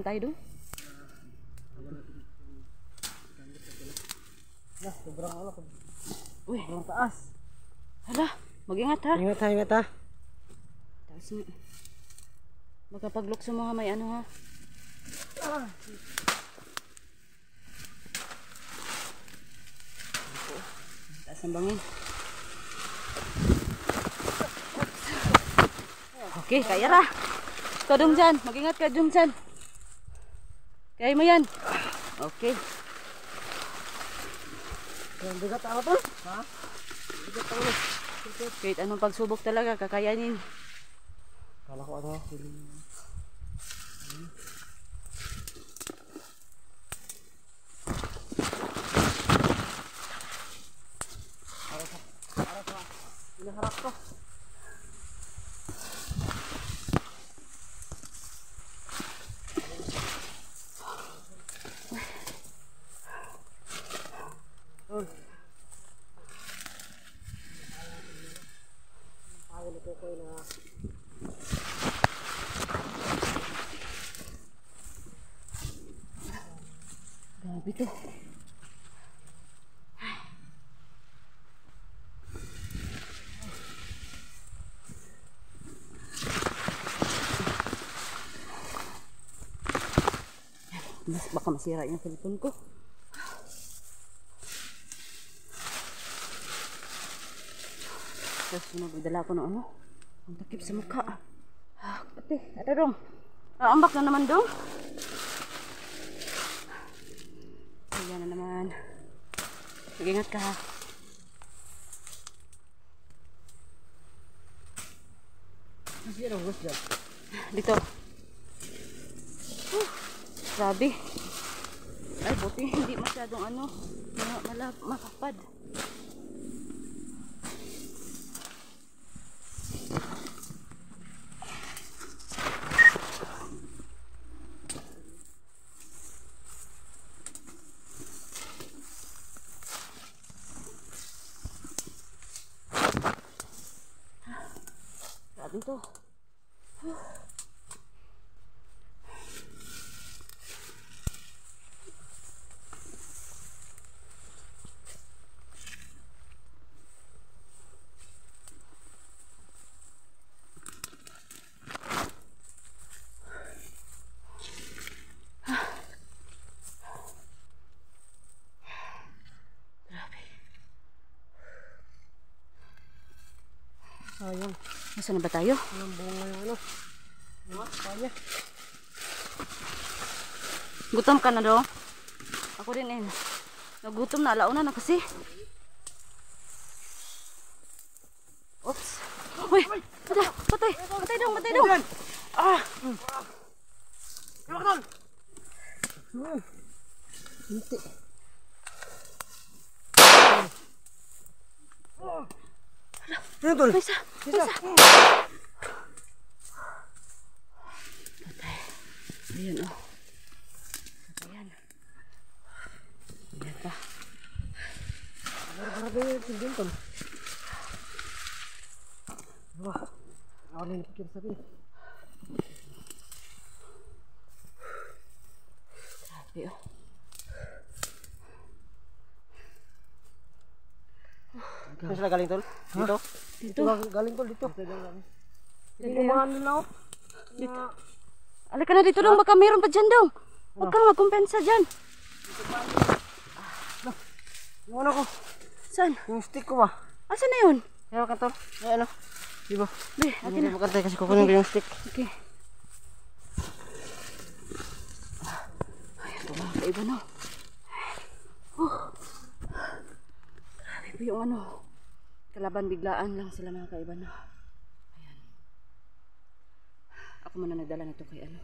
Tayo doon. Sobrang ano. Uy, sobrang taas. hala, mag-ingat ha. Ingat ha, ingat ha. Taas mo. Magkapaglok sa mga may ano ha. Taas ang bangin. Okay, kaya ra. Ikaw dong dyan, mag-ingat ka dong dyan. Kaya mo yan. Okay. Ang bigat ako to. Ha? Bigat ako. Kahit anong pagsubok talaga, kakayanin. Kala ko ano. Para sa hinaharap ko. Grabe to. Baka masira yung cellphone ko. Tapos nagdala ko ng ano. Ang takip sa mukha. Ate, ate dong. Ambak na naman dong. Ayan na naman. Mag-ingat ka ha. Masira ang gusto dyan. Dito. Grabe. Ay, buti hindi masyadong ano. Makapad. Grabe to. Sayang. Nasaan na ba tayo? Anong bunga yung ano? Kaya. Gutom ka na daw? Ako din eh. Nagutom na. Alauna na kasi. Oops. Uy! Patay! Patay! Patay dong! Patay dong! Ah! Iwak doon! Hindi. Ano tol? May isa! May isa! Patay. Ayan o. Ayan. Ayan pa. Grabe yung tingin tol. Wah, ako na napikir sa akin. Grabe o. Saan sila galing tol? Dito? Dito. Galing tol dito. Hindi mo mga ano na oh. Dito. Alika na dito dong. Baka mayroon pa dyan dong. Huwag kang magkumpensa dyan. Yung ano ko, Saan? yung stick ko ba? Asan na yun? Kaya kantor, ay ano? Di ba? Be, akin Hindi na. mo kantay kasi kukunin ko yung stick. Okay. Ay, ito mga kaiba no. Grabe po yung ano. Kalaban biglaan lang sila mga kaiba no. Ayan. Ako muna nagdala nito kay ano.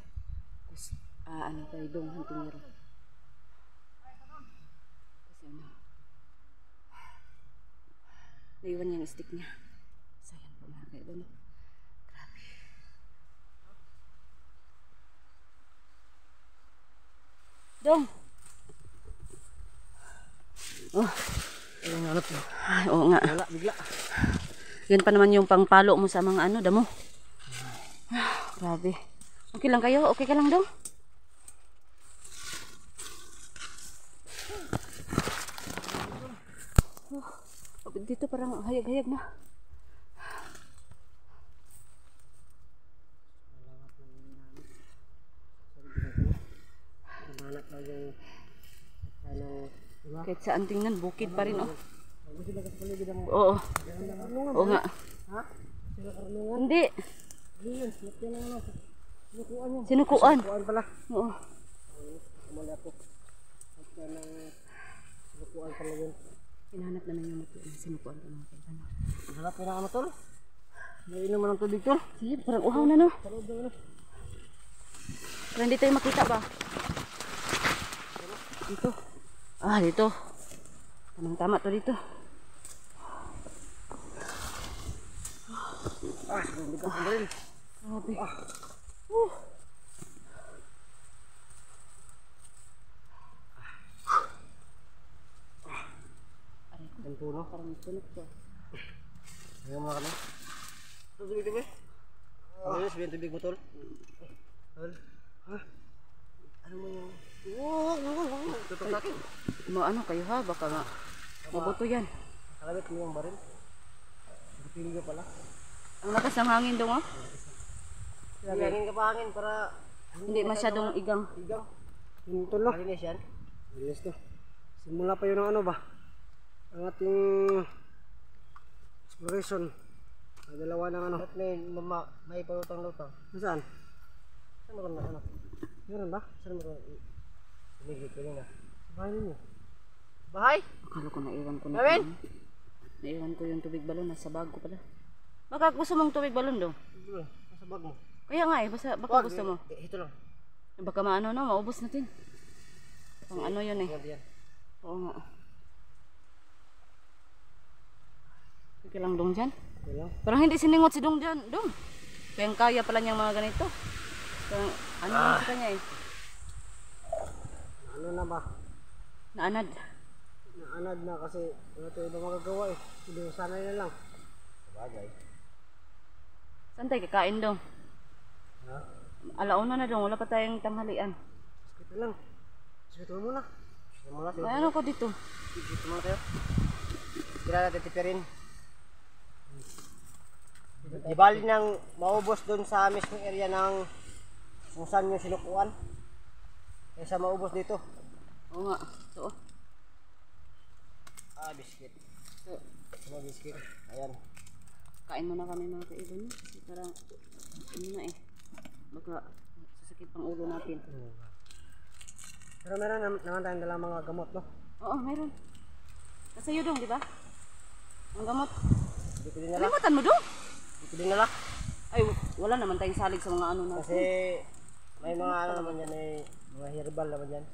Ano kay Dong Huntingero. Kasi ano. Naiwan niya yung stick niya. Sayang po mga kaiba no. Grabe. Dong! Oh, Ayun yung hanap mo. ay, oo nga. Wala, bigla. Yan pa naman yung pangpalo mo sa mga ano, damo. Grabe. Okay lang kayo? Okay ka lang, Dong? Oh, dito parang hayag-hayag na. Hanap na yung ano, diba? Kahit saan tingnan, bukid pa rin, oh. Ako sila kasi paligid ang Oo. Oo nga. ha? Sila karunungan? Hindi. Ayun, yan ang ano. Sinukuan yun. Sinukuan. Sinukuan pala. Oo. Kumali ako. At yan ang sinukuan pala yun. Hinahanap naman yung sinukuan ko ng kailan. Hanap yun ang ano tol. May inom ng tubig tol. Sige, parang uhaw na, no? Sa loob ng ano. Pero hindi tayo makita ba? Dito. Ah, dito. Tamang-tama to dito. Hindi ka sandalin. Grabe. Ang puno. Parang tunog to. Ayaw mga kami. Tubig diba? Ano yun? Sabihin tubig mo tol? Tol? Ha? Ano mo yung... Tutok sa akin. Ano kayo ha? Baka nga. Mabuto yan. Kalabit mo yung baril. Pili ka pala. Ang lakas ng hangin dong, oh. Hangin ka pa hangin para... Hindi masyadong igang. Igang. Yung tol no? Malinis yan? Malinis to. Simula pa yun ang ano ba? Ang ating exploration. Dalawa ng ano. At may palutang-lutang. Saan? Saan mo na ano? Meron ba? Saan mo na? Tumigit ko na. Bahay ninyo. Bahay? Akala ko naiwan ko na. Gawin? Naiwan ko yung tubig balon. Nasa bag ko pala. Baka gusto mong tubig balon do? Ito nasa bag mo. Kaya nga eh. Baka gusto mo. Ito lang. Baka maano no. Maubos natin. Pang ano yun eh. Yan. Oo nga. Okay lang dong dyan. Ito lang. Parang hindi siningot si dong dyan. Dong. Kaya kaya pala niyang mga ganito. Parang ano sa kanya eh. Ano na ba? Naanad. Naanad na kasi wala tayo iba magagawa eh. Hindi sanay na lang. Sabagay. Saan tayo kakain dong? Ha? Alauna na dong. Wala pa tayong tanghalian. Ito lang. Ito muna. Ito muna. Ay, ano ko dito? Ito muna tayo. Kailangan natin tipirin. Di bali nang maubos dun sa mismong area ng kung saan yung sinukuan. Kaysa maubos dito. Oo nga. So, Biskit. so Ano biskit? Ayan. kain muna kami mga kaibigan. Kasi parang ano na eh. Baka sasakit pang ulo natin. Pero meron naman tayong dalang mga gamot, no? Oo, meron. Kasi yun dong, di ba? Ang gamot. Hindi ko din nala. Kalimutan mo dong? Hindi ko din nala. Ay, wala naman tayong salig sa mga ano natin. Kasi may mga ano naman yan, may mga herbal naman yan.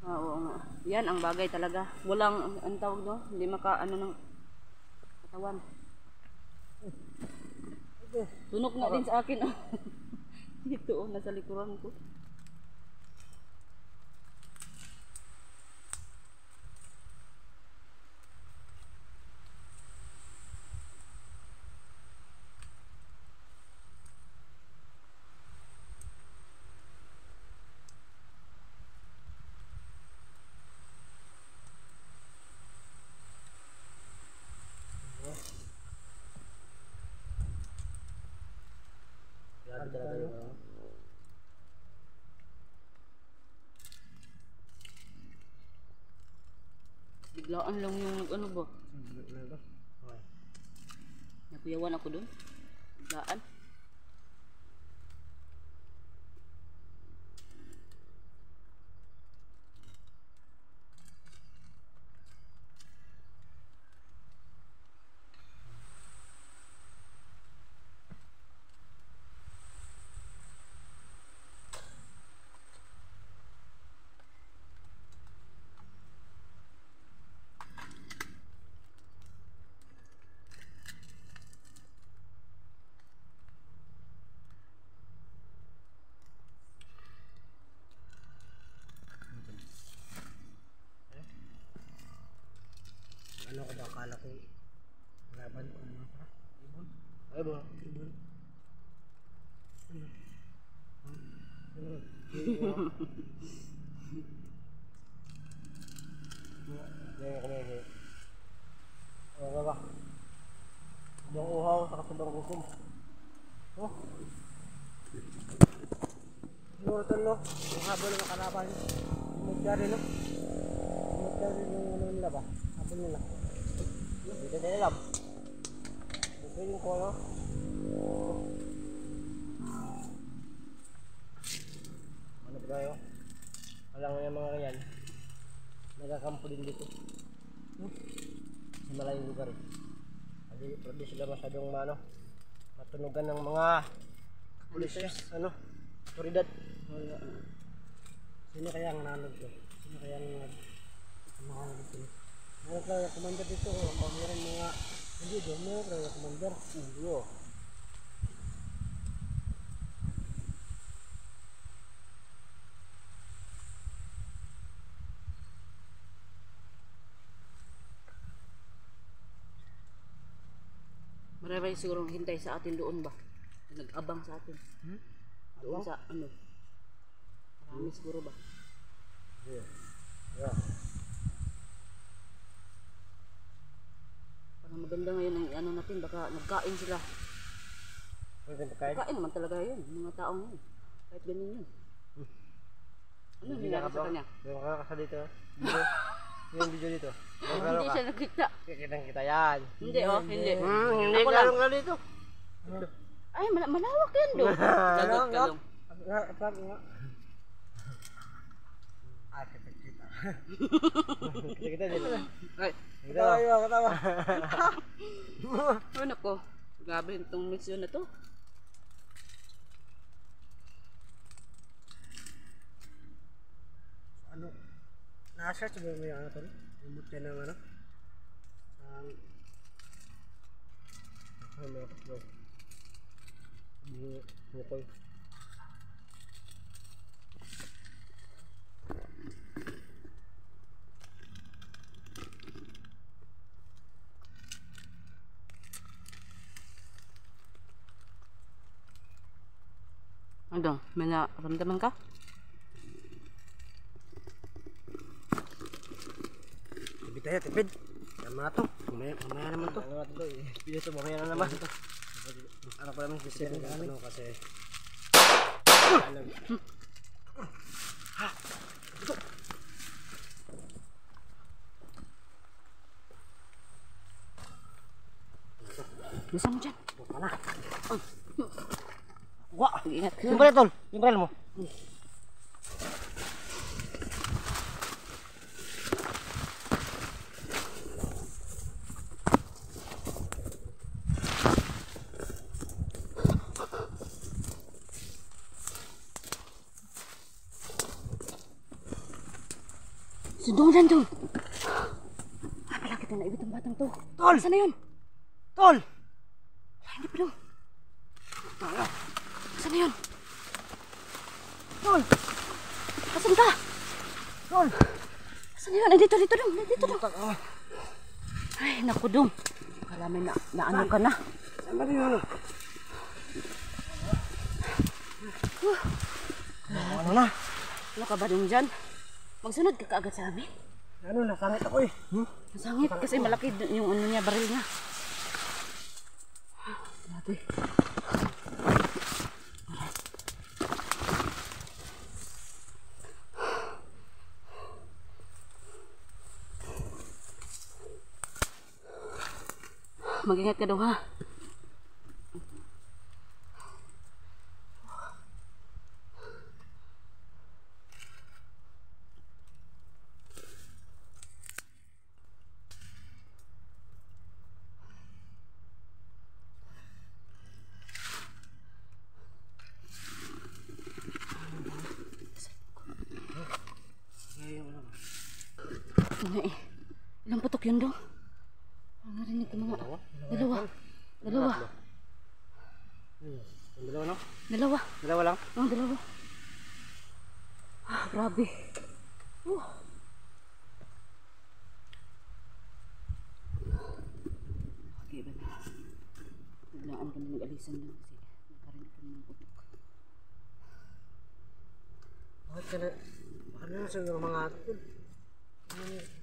Ah, oo nga. Yan ang bagay talaga. Walang, ang tawag doon, hindi maka, ano ng katawan. Tunog na din sa akin. Dito, oh, nasa likuran ko. Grabe talaga yung ano. Laan lang yung ano ba? Ano ba? Okay. Nakuyawan ako dun. Laan. Ano ko ba akala ko laban ko mga pa? Ibon? Ay ba? Ibon? Ano? Ano? Ano ba? Yung uhaw sa kasabang gutom. Oh? Siguro ito no? Yung habol ng kalaban. Magdari no? Magdari yung ano nila ba? Habol nila. Dito na lang. Dito yung kono. Ano ba tayo? Alam mo yung mga ganyan. Nagakampo din dito. Sa malayong lugar eh. Kasi pwede sila masyadong matunugan ng mga polisers. Ano? Autoridad. Sino kaya ang nanod ko? Sino kaya ang nanod dito? Meron tayo commander dito. Meron mga hindi doon. Meron tayo commander. Hindi o. Marami siguro hintay sa atin doon ba? Nag-abang sa atin. Doon sa ano? Marami siguro ba? Yeah. Yeah. Parang maganda ngayon ang ano natin. Baka nagkain sila. Pwede pagkain? Nagkain naman talaga yun. Mga taong yun. Kahit ganyan yun. Ano nangyari sa kanya? Yung kakasa dito. Yung video dito. Hindi siya nakita. Kitang kita yan. Hindi oh, hindi. Hindi Ako lang. kalong dito. Ay, malawak yan doon. Lagot kalong. Ah, kita. Kita dito. Ay, Katawa. ano ko? Grabe itong misyon na to. Ano? Na-search ba mo yung ano to? Yung mutya ng ano? Ano mga kasbay? Bukoy. Ano? May naramdaman ka? Tipid tayo, tipid. Tama na to. Mamaya naman to. Mamaya to. Pili to, mamaya na naman to. Ano ko naman sisipin ng ano kasi. Bisa mo dyan. Buka na. Wah, Ingat ka. yung baril tol. Yung baril mo. Sundong dyan to. Pala kita naibit ang batang to. Tol! Saan na yun? Tol! Hindi pa lang. Saan na yun? Tol! Asan ka? Tol! Saan na yun? Ay, dito lang. Dito lang. Ay, naku dong. Kala may na ano ka na. Saan ba rin ano? Ano na? Ano ka ba dong dyan? Magsunod ka kaagad sa amin. Ano, nasangit ako eh. Masangit kasi malaki yung ano niya, baril niya. Grabe. Mag-ingat ka daw ha. Ito na eh. Ilang putok yun daw? Ang narinig ko mga... Dalawa. Dalawa. Yung dalawa, no? Dalawa. Dalawa lang? Oh, dalawa. Ah, grabe. Okay ba na? Biglaan kami nag-alisan lang kasi nakarinig kami ng putok. Bakit ka na... Ano na siguro mga atin?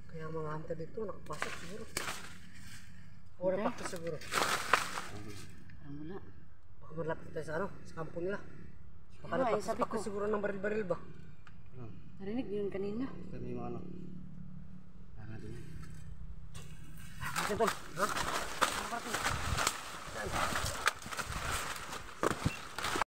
Kaya mga hunter dito, nakapasok siguro. O napakta siguro. Parang wala. Baka malapit tayo sa ano, sa kampo nila. Baka Ay, napakta siguro ng baril-baril ba? Narinig yun kanina. Ito yung ano. Ano din yan? Ito, ha? Ano ba ito? Saan?